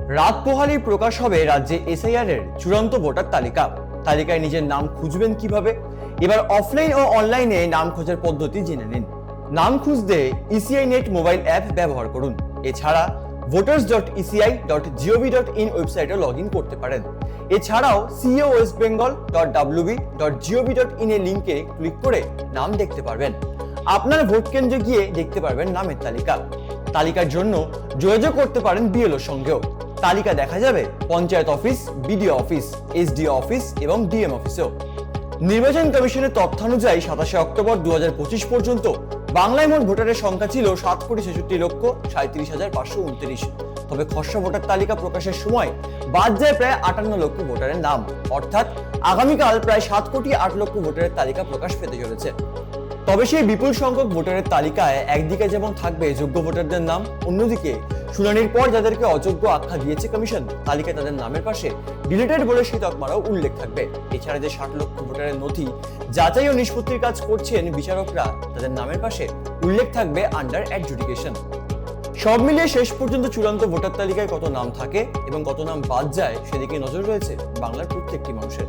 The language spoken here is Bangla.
রাত পোহালেই প্রকাশ হবে রাজ্যে এসআইআর এর চূড়ান্ত ভোটার তালিকা। তালিকায় নিজের নাম খুঁজবেন কিভাবে? এবার অফলাইন ও অনলাইনে নাম খোঁজার পদ্ধতি জেনে নিন। নাম খুঁজতে ইসিআই নেট মোবাইল অ্যাপ ব্যবহার করুন। এছাড়া voters.eci.gov.in ওয়েবসাইটে লগ ইন করতে পারেন। এছাড়াও cowestbengal.wb.gov.in এর লিঙ্কে ক্লিক করে নাম দেখতে পারবেন। আপনার ভোট কেন্দ্রে গিয়ে দেখতে পারবেন নামের তালিকা। তালিকার জন্য যোগাযোগ করতে পারেন বিএলওর সঙ্গেও। তালিকা দেখা যাবে panchayat office, BDO office, SDO office এবং ডিএম অফিসেও। নির্বাচন কমিশনের তথ্যানুযায়ী 27 অক্টোবর 2025 পর্যন্ত বাংলায় মোট ভোটারের সংখ্যা ছিল 7,66,37,529। তবে খসড়া ভোটার তালিকা প্রকাশের সময় বাদ যায় প্রায় 58 লক্ষ ভোটারের নাম। অর্থাৎ আগামীকাল প্রায় 7,08,00,000 ভোটারের তালিকা প্রকাশ পেতে চলেছে। তবে সেই বিপুল সংখ্যক ভোটারের তালিকায় একদিকে যেমন থাকবে যোগ্য ভোটারদের নাম, অন্যদিকে শুনানির পর যাদেরকে অযোগ্য আখ্যা দিয়েছে কমিশন, তালিকায় তাদের নামের পাশে ডিলিটেড বলে সেই তকমারও উল্লেখ থাকবে। এছাড়া যে 60 লক্ষ ভোটারের নথি যাচাই ও নিষ্পত্তির কাজ করছেন বিচারকরা, তাদের নামের পাশে উল্লেখ থাকবে আন্ডার অ্যাডজুডিকেশন। সব মিলিয়ে শেষ পর্যন্ত চূড়ান্ত ভোটার তালিকায় কত নাম থাকে এবং কত নাম বাদ যায় সেদিকে নজর রয়েছে বাংলার প্রত্যেকটি মানুষের।